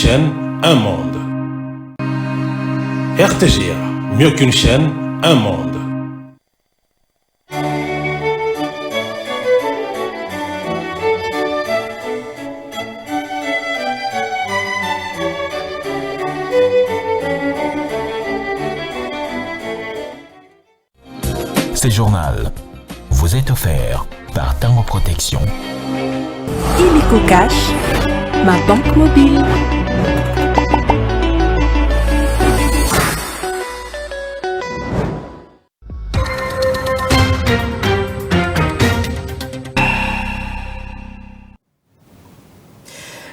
chaîne, un monde. RTGA, mieux qu'une chaîne, un monde. Ce journal vous est offert par Tango Protection. Illico Cash, ma banque mobile.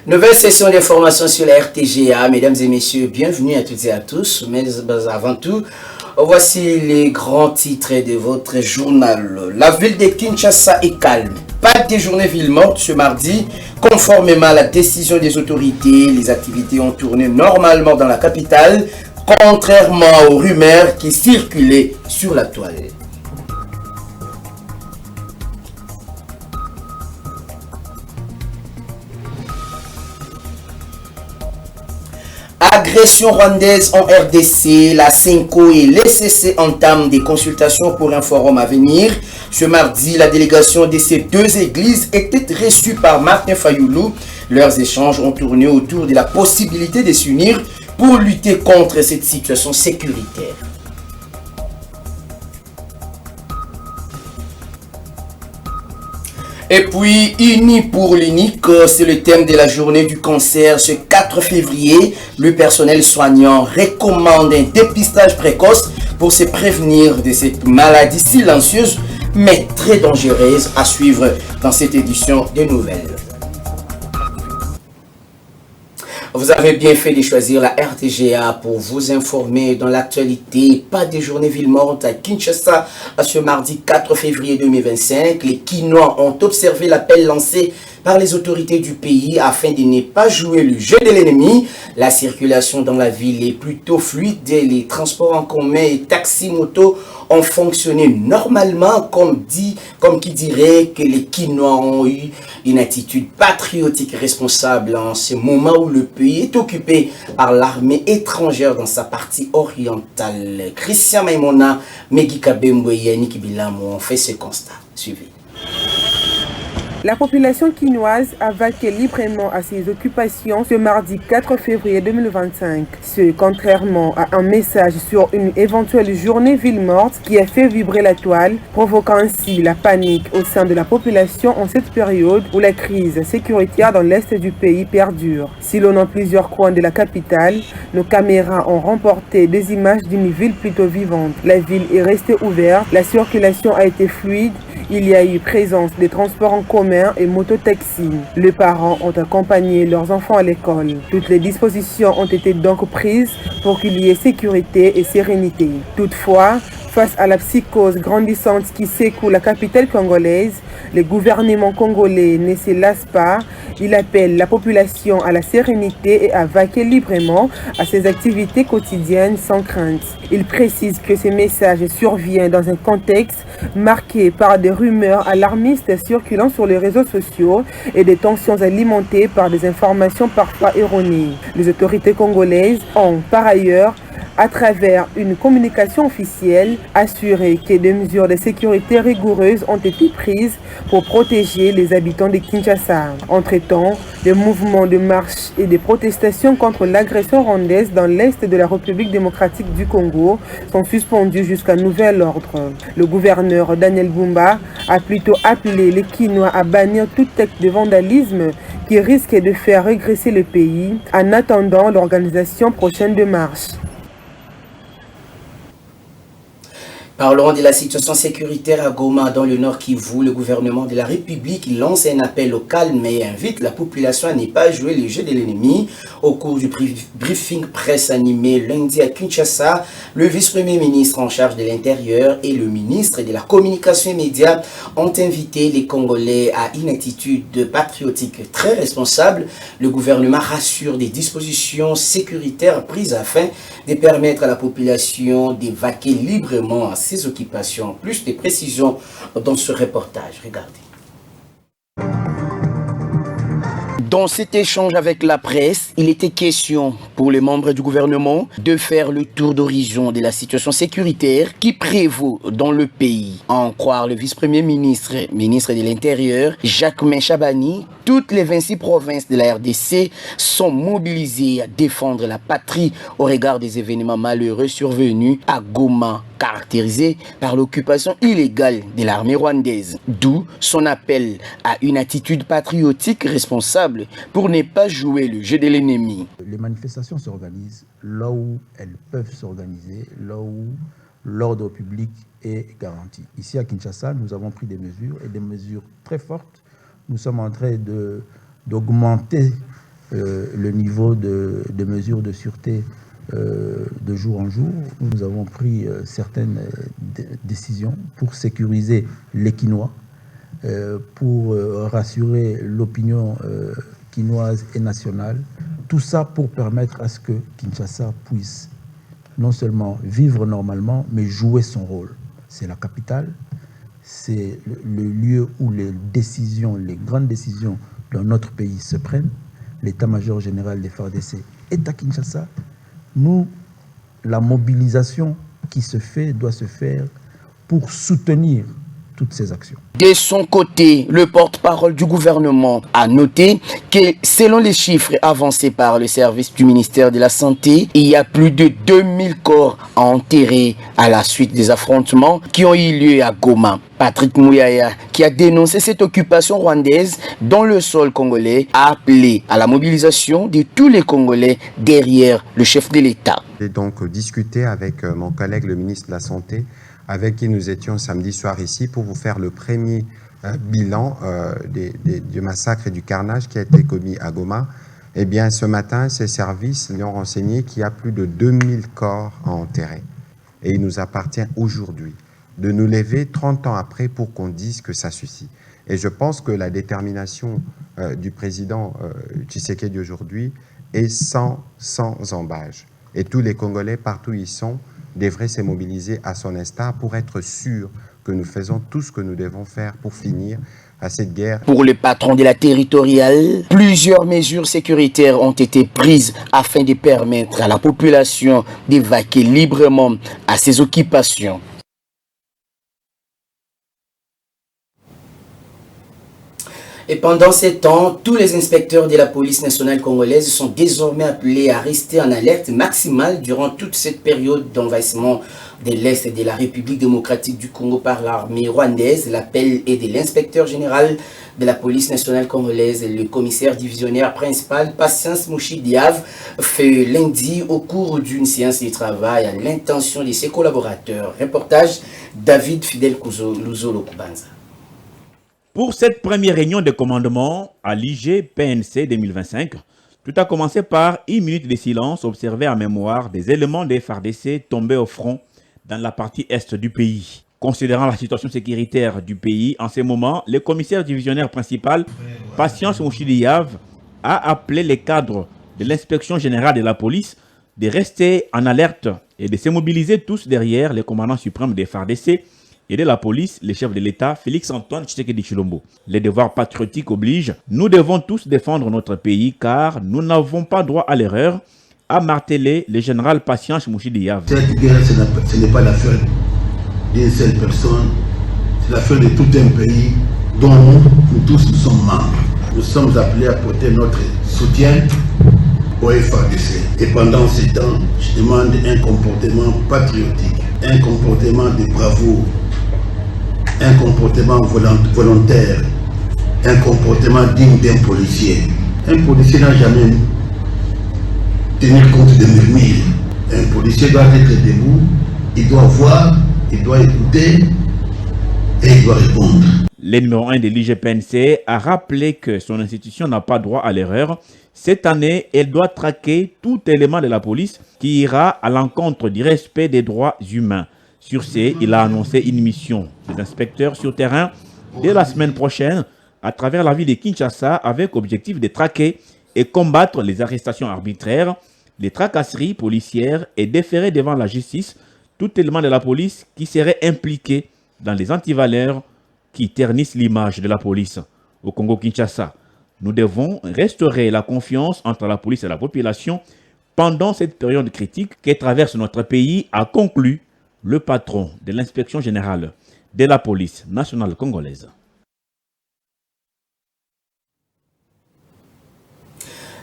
Nouvelle session d'information sur la RTGA. Mesdames et messieurs, bienvenue à toutes et à tous. Mais avant tout, voici les grands titres de votre journal. La ville de Kinshasa est calme. Pas de journée ville morte ce mardi. Conformément à la décision des autorités, les activités ont tourné normalement dans la capitale, contrairement aux rumeurs qui circulaient sur la toile. Agression rwandaise en RDC, la CENCO et l'ECC entament des consultations pour un forum à venir. Ce mardi, la délégation de ces deux églises était reçue par Martin Fayoulou. Leurs échanges ont tourné autour de la possibilité de s'unir pour lutter contre cette situation sécuritaire. Et puis, Unis pour l'unique, c'est le thème de la journée du cancer. Ce 4 février, le personnel soignant recommande un dépistage précoce pour se prévenir de cette maladie silencieuse mais très dangereuse à suivre dans cette édition des nouvelles. Vous avez bien fait de choisir la RTGA pour vous informer dans l'actualité. Pas de journée ville morte à Kinshasa à ce mardi 4 février 2025. Les Kinois ont observé l'appel lancé par les autorités du pays afin de ne pas jouer le jeu de l'ennemi. La circulation dans la ville est plutôt fluide. Les transports en commun et taxis-motos ont fonctionné normalement, comme qui dirait que les Kinois ont eu une attitude patriotique responsable en ce moment où le pays est occupé par l'armée étrangère dans sa partie orientale. Christian Maimona, Meggy Kabembo et Yannick Bilamo ont fait ce constat. Suivez. La population quinoise a vaqué librement à ses occupations ce mardi 4 février 2025. Ce, contrairement à un message sur une éventuelle journée ville morte qui a fait vibrer la toile, provoquant ainsi la panique au sein de la population en cette période où la crise sécuritaire dans l'est du pays perdure. Sillonnant plusieurs coins de la capitale, nos caméras ont remporté des images d'une ville plutôt vivante. La ville est restée ouverte, la circulation a été fluide. Il y a eu présence des transports en commun et mototaxis. Les parents ont accompagné leurs enfants à l'école. Toutes les dispositions ont été donc prises pour qu'il y ait sécurité et sérénité. Toutefois, face à la psychose grandissante qui secoue la capitale congolaise, le gouvernement congolais ne se lasse pas. Il appelle la population à la sérénité et à vaquer librement à ses activités quotidiennes sans crainte. Il précise que ce message survient dans un contexte marqué par des rumeurs alarmistes circulant sur les réseaux sociaux et des tensions alimentées par des informations parfois erronées. Les autorités congolaises ont par ailleurs, à travers une communication officielle, assuré que des mesures de sécurité rigoureuses ont été prises pour protéger les habitants de Kinshasa. Entre-temps, des mouvements de marche et des protestations contre l'agression rwandaise dans l'est de la République démocratique du Congo sont suspendus jusqu'à nouvel ordre. Le gouverneur Daniel Bumba a plutôt appelé les Kinois à bannir tout acte de vandalisme qui risque de faire régresser le pays en attendant l'organisation prochaine de marches. Parlons de la situation sécuritaire à Goma, dans le Nord Kivu. Le gouvernement de la République lance un appel au calme et invite la population à ne pas jouer le jeu de l'ennemi. Au cours du briefing presse animé lundi à Kinshasa, le vice-premier ministre en charge de l'Intérieur et le ministre de la Communication et Médias ont invité les Congolais à une attitude patriotique très responsable. Le gouvernement rassure des dispositions sécuritaires prises afin de permettre à la population de vaquer librement à ses occupations. Plus de précisions dans ce reportage. Regardez. Dans cet échange avec la presse, il était question pour les membres du gouvernement de faire le tour d'horizon de la situation sécuritaire qui prévaut dans le pays. À en croire le vice-premier ministre, ministre de l'Intérieur, Jacquemain Chabani, toutes les 26 provinces de la RDC sont mobilisées à défendre la patrie au regard des événements malheureux survenus à Goma, caractérisés par l'occupation illégale de l'armée rwandaise. D'où son appel à une attitude patriotique responsable pour ne pas jouer le jeu de l'ennemi. Les manifestations s'organisent là où elles peuvent s'organiser, là où l'ordre public est garanti. Ici à Kinshasa, nous avons pris des mesures et des mesures très fortes. Nous sommes en train d'augmenter le niveau de mesures de sûreté de jour en jour. Nous avons pris certaines décisions pour sécuriser les Kinois, pour rassurer l'opinion kinoise et nationale. Tout ça pour permettre à ce que Kinshasa puisse non seulement vivre normalement, mais jouer son rôle. C'est la capitale, c'est le lieu où les décisions, les grandes décisions dans notre pays se prennent. L'état-major général des FARDC est à Kinshasa. Nous, la mobilisation qui se fait doit se faire pour soutenir toutes ces actions. De son côté, le porte-parole du gouvernement a noté que selon les chiffres avancés par le service du ministère de la Santé, il y a plus de 2000 corps à enterrer à la suite des affrontements qui ont eu lieu à Goma. Patrick Mouyaya, qui a dénoncé cette occupation rwandaise dans le sol congolais, a appelé à la mobilisation de tous les Congolais derrière le chef de l'État. J'ai donc discuté avec mon collègue le ministre de la Santé, avec qui nous étions samedi soir ici pour vous faire le premier bilan du massacre et du carnage qui a été commis à Goma. Eh bien, ce matin, ces services lui ont renseigné qu'il y a plus de 2000 corps à enterrer. Et il nous appartient aujourd'hui de nous lever 30 ans après pour qu'on dise que ça suffit. Et je pense que la détermination du président Tshisekedi aujourd'hui est sans embâche. Et tous les Congolais, partout où ils sont, devrait se mobiliser à son instar pour être sûr que nous faisons tout ce que nous devons faire pour finir à cette guerre. Pour le patron de la territoriale, plusieurs mesures sécuritaires ont été prises afin de permettre à la population d'évacuer librement à ses occupations. Et pendant ces temps, tous les inspecteurs de la police nationale congolaise sont désormais appelés à rester en alerte maximale durant toute cette période d'envahissement de l'Est de la République démocratique du Congo par l'armée rwandaise. L'appel est de l'inspecteur général de la police nationale congolaise, le commissaire divisionnaire principal, Patience Mouchidiave, fait lundi au cours d'une séance de travail à l'intention de ses collaborateurs. Reportage David Fidel Luzolo Kubanza. Pour cette première réunion de commandement à l'IG-PNC 2025, tout a commencé par une minute de silence observée en mémoire des éléments des FARDC tombés au front dans la partie est du pays. Considérant la situation sécuritaire du pays, en ce moment, le commissaire divisionnaire principal, Patience Mouchidiave, a appelé les cadres de l'inspection générale de la police de rester en alerte et de se mobiliser tous derrière les commandants suprêmes des FARDC et de la police, le chef de l'État, Félix-Antoine Tshisekedi Tshilombo. Les devoirs patriotiques obligent. Nous devons tous défendre notre pays car nous n'avons pas droit à l'erreur, a martelé le général Patience Mouchidiave. Cette guerre, ce n'est pas l'affaire d'une seule personne, c'est l'affaire de tout un pays dont nous tous nous sommes membres. Nous sommes appelés à porter notre soutien au FARDC. Et pendant ce temps, je demande un comportement patriotique, un comportement de bravoure, un comportement volontaire, un comportement digne d'un policier. Un policier n'a jamais tenir compte des murmures. Un policier doit être debout, il doit voir, il doit écouter et il doit répondre. Le numéro 1 de l'IGPNC a rappelé que son institution n'a pas droit à l'erreur. Cette année, elle doit traquer tout élément de la police qui ira à l'encontre du respect des droits humains. Sur ce, il a annoncé une mission des inspecteurs sur terrain dès la semaine prochaine à travers la ville de Kinshasa avec objectif de traquer et combattre les arrestations arbitraires, les tracasseries policières et déférer devant la justice tout élément de la police qui serait impliqué dans les antivaleurs qui ternissent l'image de la police au Congo-Kinshasa. Nous devons restaurer la confiance entre la police et la population pendant cette période critique que traverse notre pays, a conclu le patron de l'inspection générale de la police nationale congolaise.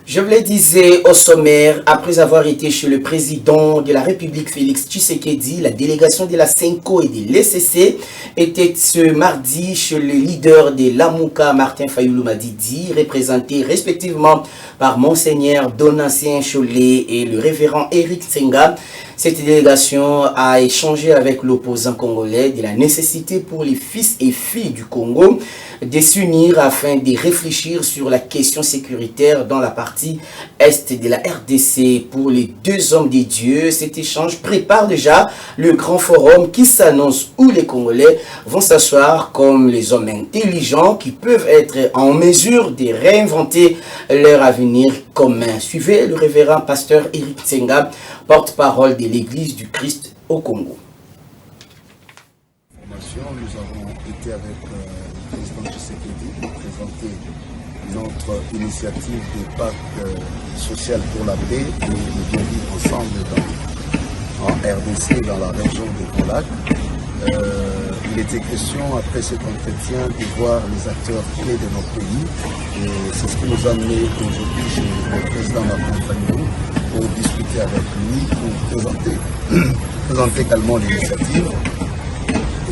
Je vous le disais au sommaire, après avoir été chez le président de la République Félix Tshisekedi, la délégation de la CENCO et de l'ECC était ce mardi chez le leader de l'Amouka, Martin Fayulu Madidi, représenté respectivement par Monseigneur Donatien Cholet et le révérend Eric Tsenga. Cette délégation a échangé avec l'opposant congolais de la nécessité pour les fils et filles du Congo de s'unir afin de réfléchir sur la question sécuritaire dans la partie est de la RDC. Pour les deux hommes de Dieu, cet échange prépare déjà le grand forum qui s'annonce où les Congolais vont s'asseoir comme les hommes intelligents qui peuvent être en mesure de réinventer leur avenir commun. Suivez le révérend pasteur Eric Tsenga, porte-parole de l'Église du Christ au Congo. Nous avons été avec le président Tshisekedi pour présenter notre initiative de pacte social pour la paix et de bien vivre ensemble en RDC, dans la région de Golac. Il était question, après cet entretien, de voir les acteurs clés de notre pays. Et c'est ce qui nous a amené aujourd'hui chez le président Martin Fayulu pour discuter avec lui, pour présenter également l'initiative.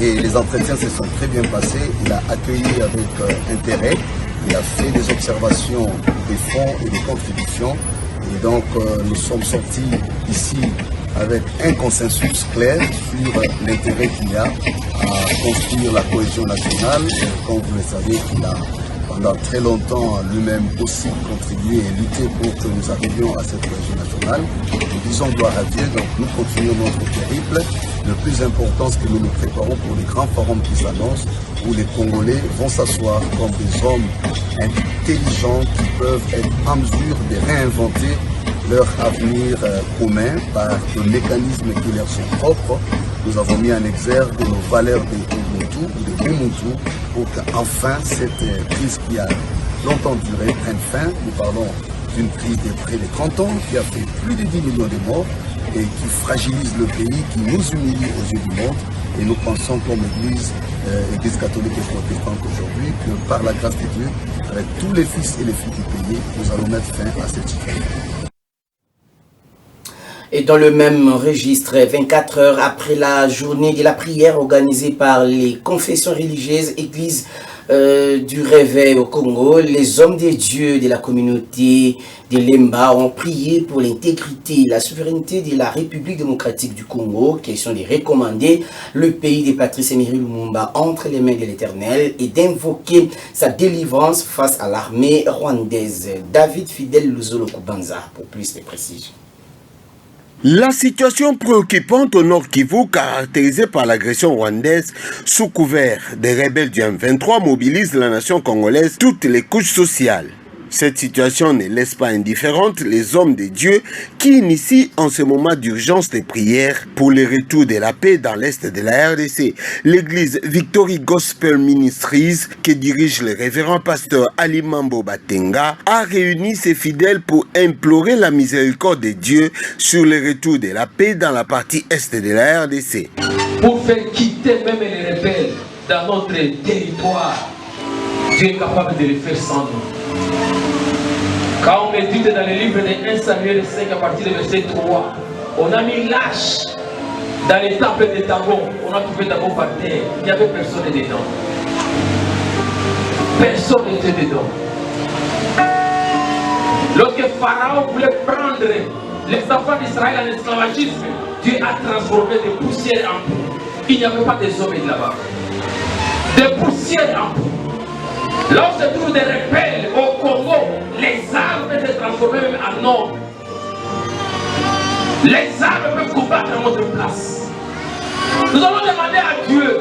Et les entretiens se sont très bien passés. Il a accueilli avec intérêt. Il a fait des observations des fonds et des contributions. Et donc, nous sommes sortis ici avec un consensus clair sur l'intérêt qu'il y a à construire la cohésion nationale. Comme vous le savez, qu'il a pendant très longtemps lui-même aussi contribué et lutté pour que nous arrivions à cette cohésion nationale. Nous disons gloire à Dieu, donc nous continuons notre périple. Le plus important, c'est que nous nous préparons pour les grands forums qui s'annoncent, où les Congolais vont s'asseoir comme des hommes intelligents qui peuvent être en mesure de réinventer leur avenir commun par des mécanismes qui leur sont propres. Nous avons mis en exergue nos valeurs de Ubuntu ou de Ubuntu pour qu'enfin cette crise qui a longtemps duré prenne fin. Nous parlons d'une crise de près de 30 ans qui a fait plus de 10 millions de morts et qui fragilise le pays, qui nous humilie aux yeux du monde. Et nous pensons comme Église catholique et protestante aujourd'hui que par la grâce de Dieu, avec tous les fils et les filles du pays, nous allons mettre fin à cette situation. Et dans le même registre, 24 heures après la journée de la prière organisée par les confessions religieuses Église du Réveil au Congo, les hommes de Dieu de la communauté de Lemba ont prié pour l'intégrité et la souveraineté de la République démocratique du Congo, question de recommander le pays de Patrice Emery Lumumba entre les mains de l'Éternel et d'invoquer sa délivrance face à l'armée rwandaise. David Fidel Luzolo Kubanza pour plus de précisions. La situation préoccupante au Nord Kivu, caractérisée par l'agression rwandaise sous couvert des rebelles du M23, mobilise la nation congolaise, toutes les couches sociales. Cette situation ne laisse pas indifférentes les hommes de Dieu qui initient en ce moment d'urgence des prières pour le retour de la paix dans l'est de la RDC. L'église Victory Gospel Ministries, que dirige le révérend pasteur Ali Mambo Batenga, a réuni ses fidèles pour implorer la miséricorde de Dieu sur le retour de la paix dans la partie est de la RDC. Pour faire quitter même les rebelles dans notre territoire, Dieu est capable de le faire sans nous. Quand on médite dans le livre de 1 Samuel 5 à partir du verset 3, on a mis l'âche dans les temples de Dagon. On a trouvé Dagon par terre. Il n'y avait personne dedans. Personne n'était dedans. Lorsque Pharaon voulait prendre les enfants d'Israël en esclavagisme, Dieu a transformé des poussières en poux. Il n'y avait pas des hommes là-bas. Des poussières en poux. Lorsque se trouvent des rebelles au Congo, les armes étaient transformées même en hommes. Les armes peuvent combattre à notre place. Nous allons demander à Dieu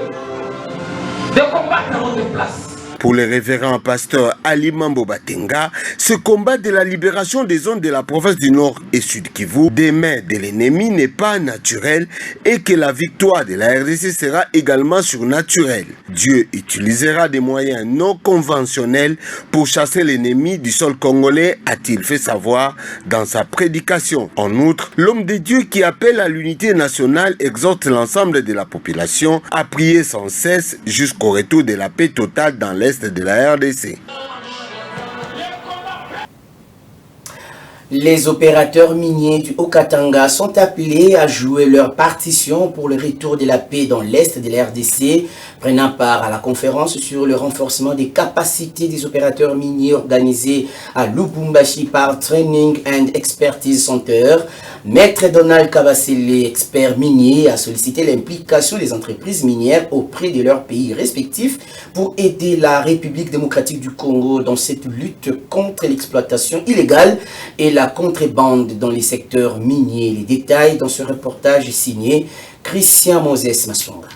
de combattre à notre place. Pour le révérend pasteur Ali Mambo Batenga, ce combat de la libération des zones de la province du Nord et Sud Kivu des mains de l'ennemi n'est pas naturel et que la victoire de la RDC sera également surnaturelle. Dieu utilisera des moyens non conventionnels pour chasser l'ennemi du sol congolais, a-t-il fait savoir dans sa prédication. En outre, l'homme de Dieu qui appelle à l'unité nationale exhorte l'ensemble de la population à prier sans cesse jusqu'au retour de la paix totale dans l'est de la RDC. Les opérateurs miniers du Haut-Katanga sont appelés à jouer leur partition pour le retour de la paix dans l'est de la RDC, prenant part à la conférence sur le renforcement des capacités des opérateurs miniers organisée à Lubumbashi par Training and Expertise Center. Maître Donald Kabasele, expert minier, a sollicité l'implication des entreprises minières auprès de leurs pays respectifs pour aider la République démocratique du Congo dans cette lutte contre l'exploitation illégale et la contrebande dans les secteurs miniers. Les détails dans ce reportage signé Christian Moses Masonga.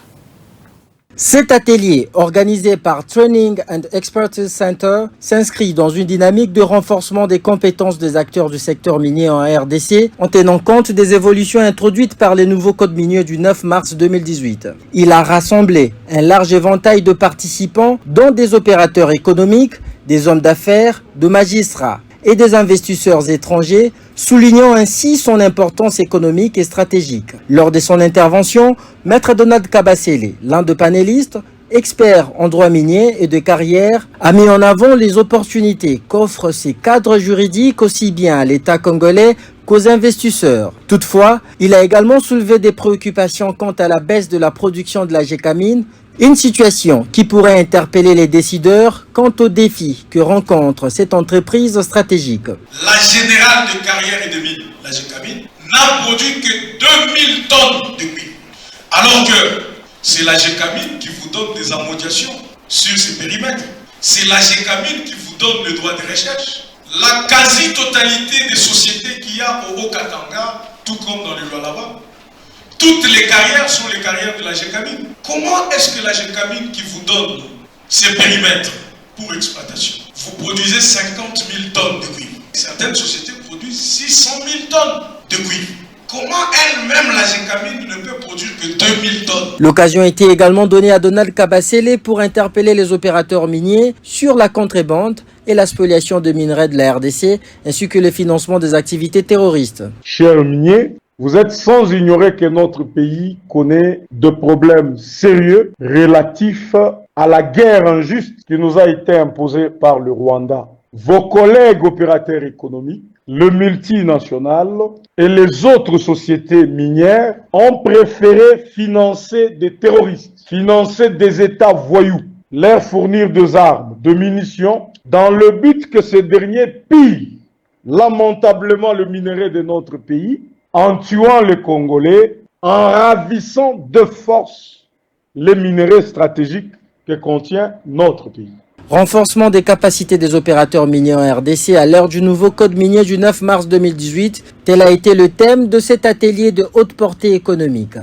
Cet atelier, organisé par Training and Expertise Center, s'inscrit dans une dynamique de renforcement des compétences des acteurs du secteur minier en RDC, en tenant compte des évolutions introduites par les nouveaux codes miniers du 9 mars 2018. Il a rassemblé un large éventail de participants, dont des opérateurs économiques, des hommes d'affaires, de magistrats et des investisseurs étrangers, soulignant ainsi son importance économique et stratégique. Lors de son intervention, Maître Donald Kabasele, l'un des panélistes, expert en droit minier et de carrière, a mis en avant les opportunités qu'offrent ces cadres juridiques aussi bien à l'État congolais qu'aux investisseurs. Toutefois, il a également soulevé des préoccupations quant à la baisse de la production de la Gécamine, une situation qui pourrait interpeller les décideurs quant aux défis que rencontre cette entreprise stratégique. La générale de carrière et de mine, la Gécamine, n'a produit que 2000 tonnes de cuivre. Alors que c'est la Gécamine qui vous donne des amodiations sur ces périmètres. C'est la Gécamine qui vous donne le droit de recherche. La quasi-totalité des sociétés qu'il y a au Haut-Katanga, tout comme dans le Lualaba, toutes les carrières sont les carrières de la Gécamine. Comment est-ce que la Gécamine qui vous donne ces périmètres pour exploitation, vous produisez 50 000 tonnes de cuivre? Certaines sociétés produisent 600 000 tonnes de cuivre. Comment elle-même, la Gécamine, ne peut produire que 2000 tonnes? L'occasion était également donnée à Donald Kabasele pour interpeller les opérateurs miniers sur la contrebande et la spoliation de minerais de la RDC, ainsi que le financement des activités terroristes. Chers miniers, vous êtes sans ignorer que notre pays connaît de problèmes sérieux relatifs à la guerre injuste qui nous a été imposée par le Rwanda. Vos collègues opérateurs économiques, le multinational et les autres sociétés minières ont préféré financer des terroristes, financer des États voyous, leur fournir des armes, de munitions, dans le but que ces derniers pillent lamentablement le minerai de notre pays, en tuant les Congolais, en ravissant de force les minerais stratégiques que contient notre pays. Renforcement des capacités des opérateurs miniers en RDC à l'heure du nouveau code minier du 9 mars 2018, tel a été le thème de cet atelier de haute portée économique.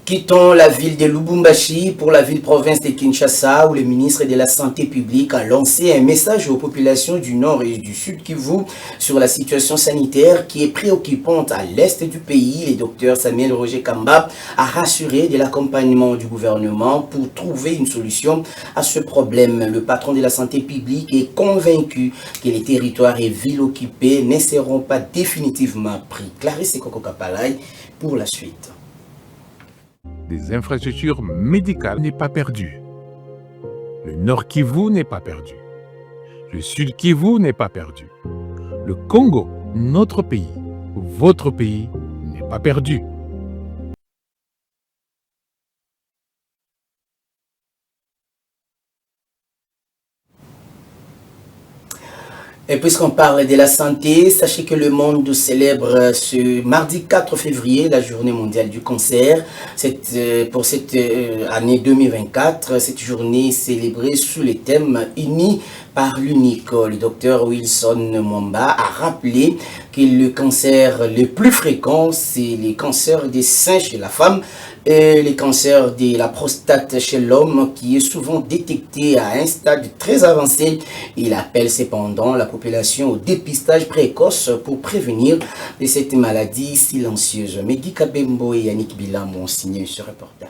Quittons la ville de Lubumbashi pour la ville-province de Kinshasa où le ministre de la Santé publique a lancé un message aux populations du Nord et du Sud Kivu sur la situation sanitaire qui est préoccupante à l'est du pays. Le docteur Samuel Roger Kamba a rassuré de l'accompagnement du gouvernement pour trouver une solution à ce problème. Le patron de la santé publique est convaincu que les territoires et villes occupées ne seront pas définitivement pris. Clarisse Koko Kapalai pour la suite. Des infrastructures médicales n'est pas perdu. Le Nord Kivu n'est pas perdu. Le Sud Kivu n'est pas perdu. Le Congo, notre pays, votre pays, n'est pas perdu. Et puisqu'on parle de la santé, sachez que le monde célèbre ce mardi 4 février la journée mondiale du cancer. Pour cette année 2024, cette journée est célébrée sous le thème uni par l'unique. Le docteur Wilson Mwamba a rappelé que le cancer le plus fréquent, c'est les cancers des seins chez la femme et les cancers de la prostate chez l'homme qui est souvent détecté à un stade très avancé. Il appelle cependant la population au dépistage précoce pour prévenir de cette maladie silencieuse. Mehdi Kabembo et Yannick Bilam ont signé ce reportage.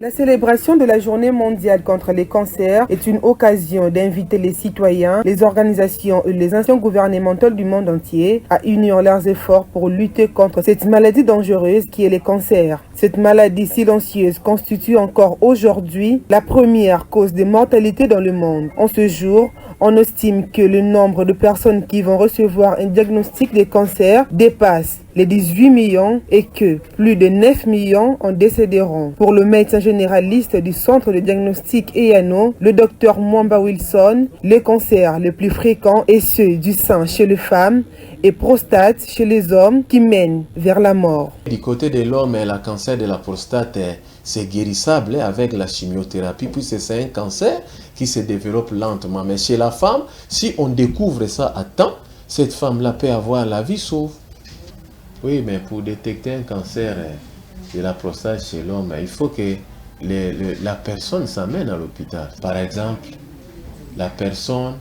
La célébration de la Journée mondiale contre les cancers est une occasion d'inviter les citoyens, les organisations et les institutions gouvernementales du monde entier à unir leurs efforts pour lutter contre cette maladie dangereuse qui est le cancer. Cette maladie silencieuse constitue encore aujourd'hui la première cause de mortalité dans le monde. En ce jour, on estime que le nombre de personnes qui vont recevoir un diagnostic de cancer dépasse les 18 millions et que plus de 9 millions en décéderont. Pour le médecin généraliste du centre de diagnostic EANO, le docteur Mwamba Wilson, les cancers les plus fréquents est ceux du sein chez les femmes et prostate chez les hommes qui mènent vers la mort. Du côté de l'homme, le cancer de la prostate, c'est guérissable avec la chimiothérapie, puisque c'est un cancer qui se développe lentement. Mais chez la femme, si on découvre ça à temps, cette femme-là peut avoir la vie sauve. Oui, mais pour détecter un cancer de la prostate chez l'homme, il faut que la personne s'amène à l'hôpital. Par exemple, la personne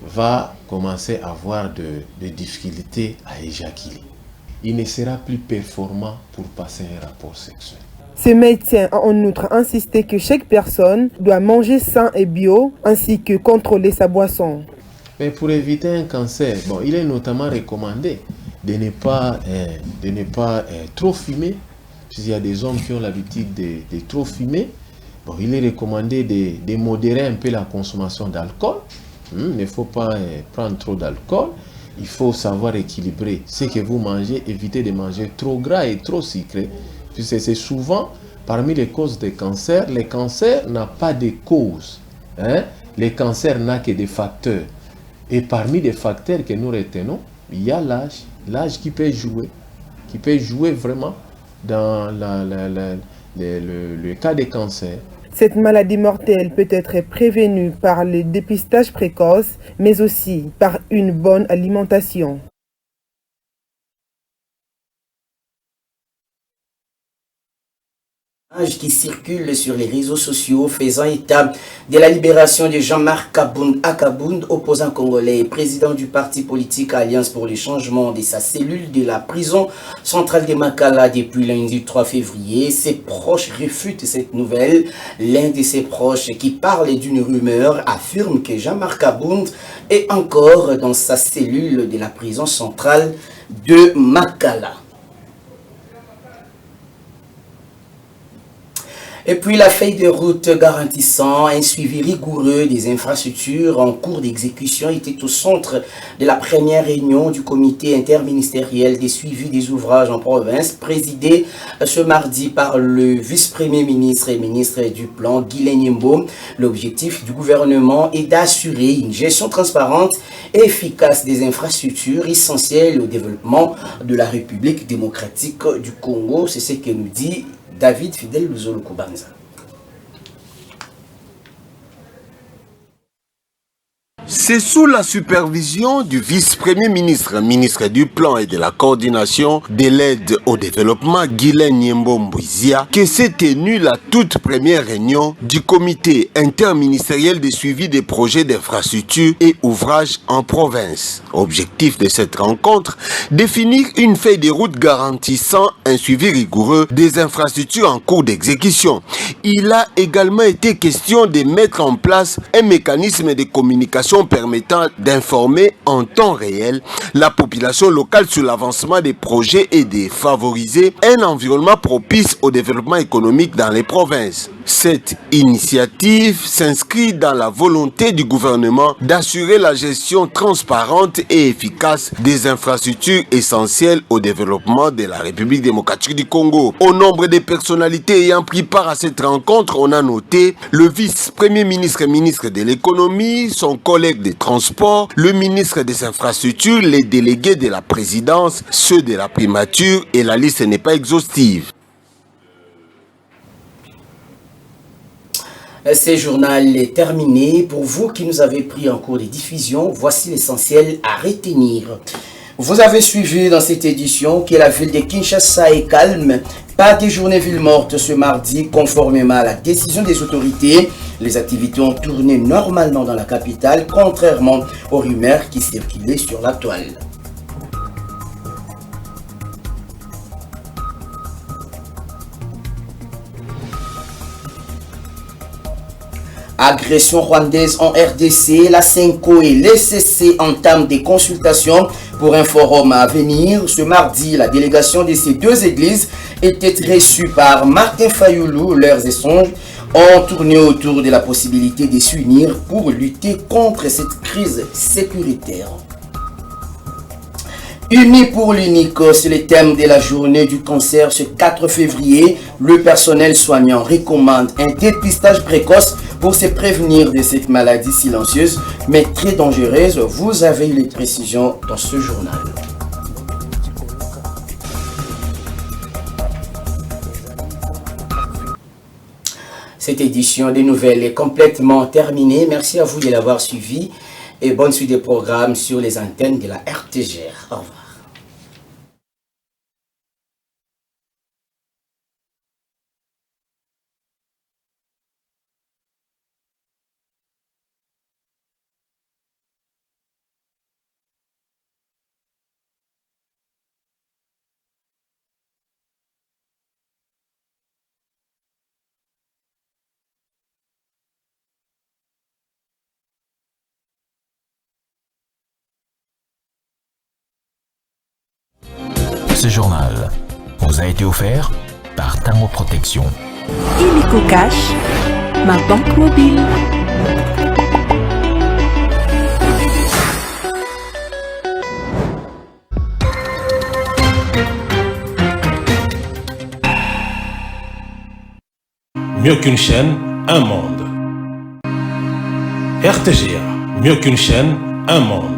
va commencer à avoir des difficultés à éjaculer. Il ne sera plus performant pour passer un rapport sexuel. Ce médecin a en outre insisté que chaque personne doit manger sain et bio, ainsi que contrôler sa boisson. Mais pour éviter un cancer, il est notamment recommandé de ne pas trop fumer. S'il y a des hommes qui ont l'habitude de trop fumer, il est recommandé de modérer un peu la consommation d'alcool. Il ne faut pas prendre trop d'alcool. Il faut savoir équilibrer ce que vous mangez, éviter de manger trop gras et trop sucré. Puisque c'est souvent parmi les causes des cancers. Le cancer n'a pas de cause. Le cancer n'a que des facteurs. Et parmi les facteurs que nous retenons, il y a l'âge. L'âge qui peut jouer vraiment dans le cas des cancers. Cette maladie mortelle peut être prévenue par le dépistage précoce, mais aussi par une bonne alimentation. Qui circulent sur les réseaux sociaux faisant état de la libération de Jean-Marc Akabound, opposant congolais et président du parti politique Alliance pour le changement de sa cellule de la prison centrale de Makala depuis lundi 3 février. Ses proches réfutent cette nouvelle. L'un de ses proches qui parle d'une rumeur affirme que Jean-Marc Akabound est encore dans sa cellule de la prison centrale de Makala. Et puis la feuille de route garantissant un suivi rigoureux des infrastructures en cours d'exécution était au centre de la première réunion du comité interministériel des suivis des ouvrages en province, présidé ce mardi par le vice-premier ministre et ministre du plan, Guylaine Nyembo. L'objectif du gouvernement est d'assurer une gestion transparente et efficace des infrastructures essentielles au développement de la République démocratique du Congo. C'est ce que nous dit David Fidel Luzolo Kubanza. C'est sous la supervision du vice-premier ministre, ministre du Plan et de la Coordination de l'aide au développement, Guylaine Nyembo Mbouizia, que s'est tenue la toute première réunion du comité interministériel de suivi des projets d'infrastructure et ouvrages en province. Objectif de cette rencontre, définir une feuille de route garantissant un suivi rigoureux des infrastructures en cours d'exécution. Il a également été question de mettre en place un mécanisme de communication permettant d'informer en temps réel la population locale sur l'avancement des projets et de favoriser un environnement propice au développement économique dans les provinces. Cette initiative s'inscrit dans la volonté du gouvernement d'assurer la gestion transparente et efficace des infrastructures essentielles au développement de la République démocratique du Congo. Au nombre des personnalités ayant pris part à cette rencontre, on a noté le vice-premier ministre, ministre de l'économie, son collègue des Transports, le ministre des Infrastructures, les délégués de la présidence, ceux de la primature et la liste n'est pas exhaustive. Ce journal est terminé. Pour vous qui nous avez pris en cours de diffusion, voici l'essentiel à retenir. Vous avez suivi dans cette édition que la ville de Kinshasa est calme. Pas de journée ville morte ce mardi, conformément à la décision des autorités. Les activités ont tourné normalement dans la capitale, contrairement aux rumeurs qui circulaient sur la toile. Agression rwandaise en RDC, la CENCO et l'ECC entament des consultations pour un forum à venir. Ce mardi, la délégation de ces deux églises était reçue par Martin Fayoulou. Leurs échanges ont tourné autour de la possibilité de s'unir pour lutter contre cette crise sécuritaire. Unis pour l'unique, c'est le thème de la journée du cancer ce 4 février. Le personnel soignant recommande un dépistage précoce pour se prévenir de cette maladie silencieuse mais très dangereuse. Vous avez eu les précisions dans ce journal. Cette édition des nouvelles est complètement terminée. Merci à vous de l'avoir suivi et bonne suite des programmes sur les antennes de la RTGR. Au revoir. Ce journal vous a été offert par Tango Protection. Illico Cash, ma banque mobile. Mieux qu'une chaîne, un monde. RTGA, mieux qu'une chaîne, un monde.